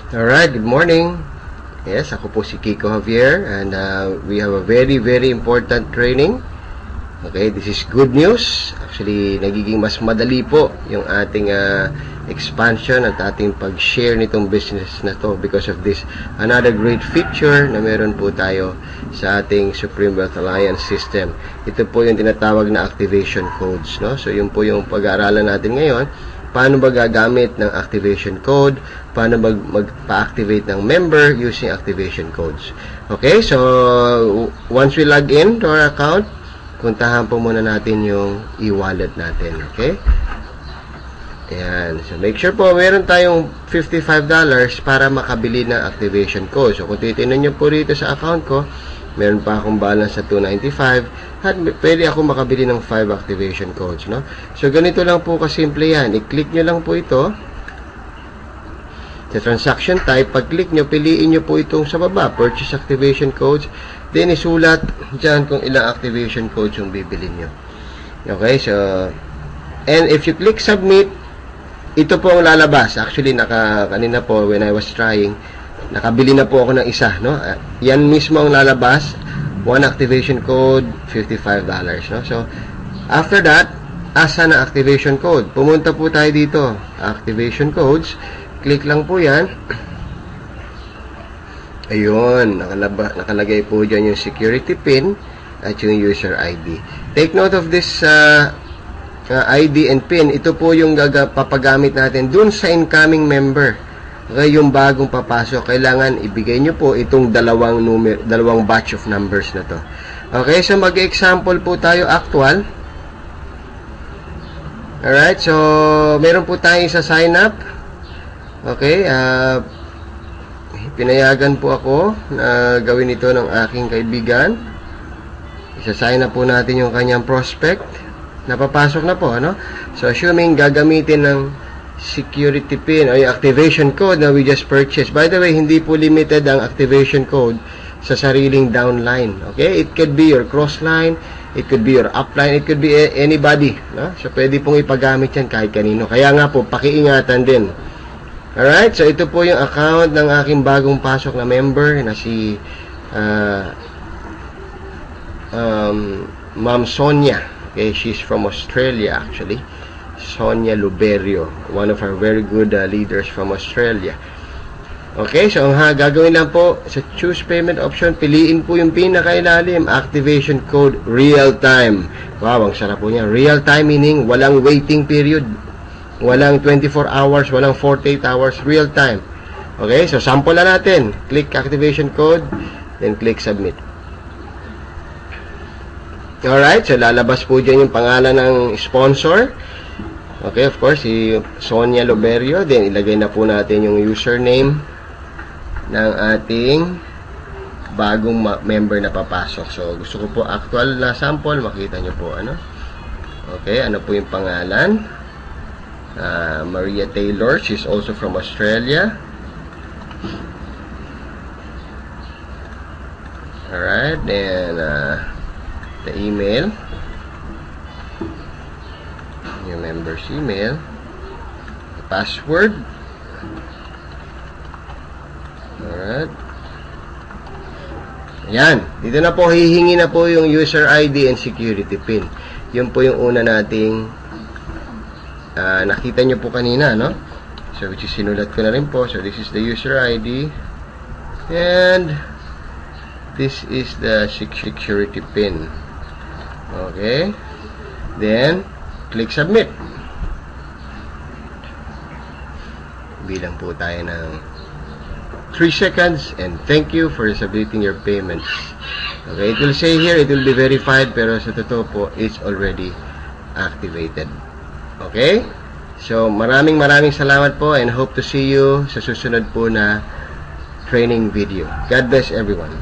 Alright, good morning. Yes, ako po si Kiko Javier and we have a very important training. Okay, this is good news. Actually, nagiging mas madali po yung ating expansion at ating pag-share nitong business na to because of this. Another great feature na meron po tayo sa ating Supreme Wealth Alliance system. Ito po yung tinatawag na activation codes, no? So, yun po yung pag-aaralan natin ngayon. Paano ba gagamit ng activation code? Paano magpa-activate ng member using activation codes? Okay, so once we log in to our account, puntahan po muna natin yung e-wallet natin. Okay? Ayan. So make sure po meron tayong $55 para makabili ng activation code. So kung titignan nyo po rito sa account ko, meron pa akong balance sa $295 at pwede ako makabili ng 5 activation codes, no? So ganito lang po kasimple yan. I-click nyo lang po ito sa transaction type. Pag-click nyo, piliin nyo po itong sa baba, purchase activation codes, then isulat dyan kung ilang activation codes yung bibili nyo. Okay, so and if you click submit, ito po ang lalabas. Actually, kanina po when I was trying, nakabili na po ako ng isa, no? Yan mismo ang lalabas. One activation code, $55, no? So, after that, asa na activation code? Pumunta po tayo dito. Activation codes. Click lang po yan. Ayun, nakalagay po dyan yung security pin at yung user ID. Take note of this ID and pin. Ito po yung papagamit natin dun sa incoming member. Okay, yung bagong papasok, kailangan ibigay nyo po itong dalawang batch of numbers na to. Okay, so mag-example po tayo actual. Alright, so meron po tayo sa sign up. Okay, pinayagan po ako na gawin ito ng aking kaibigan. Isa-sign up po natin yung kanyang prospect. Napapasok na po, ano? So assuming gagamitin ng security pin o yung activation code na we just purchased. By the way, hindi po limited ang activation code sa sariling downline. Okay? It could be your crossline, it could be your upline, it could be anybody. No? So, pwede pong ipagamit yan kahit kanino. Kaya nga po, pakiingatan din. Alright? So, ito po yung account ng aking bagong pasok na member na si Ma'am Sonia. Okay? She's from Australia actually. Sonia Luberio, one of our very good leaders from Australia. Okay, so ang gagawin lang po sa choose payment option, piliin po yung pinakailalim, activation code real time. Wow, ang sarap po niya. Real time meaning walang waiting period, walang 24 hours, walang 48 hours, real time. Okay, so sample na natin. Click activation code, then click submit. Alright, so lalabas po dyan yung pangalan ng sponsor. Okay, of course, si Sonia Luberio. Then, ilagay na po natin yung username ng ating bagong member na papasok. So, gusto ko po actual na sample. Makita nyo po, ano? Okay, ano po yung pangalan? Maria Taylor. She's also from Australia. Alright, then, the email. Yung member's email, the password. Alright. Ayan. Dito na po, hihingi na po yung user ID and security pin. Yun po yung una nating nakita nyo po kanina, no? So, which is sinulat ko na rin po. So, this is the user ID and this is the security pin. Okay. Then, click submit. Bilang po tayo ng 3 seconds and thank you for submitting your payments. Okay, it will say here, it will be verified, pero sa totoo po, it's already activated. Okay? So, maraming salamat po and hope to see you sa susunod po na training video. God bless everyone.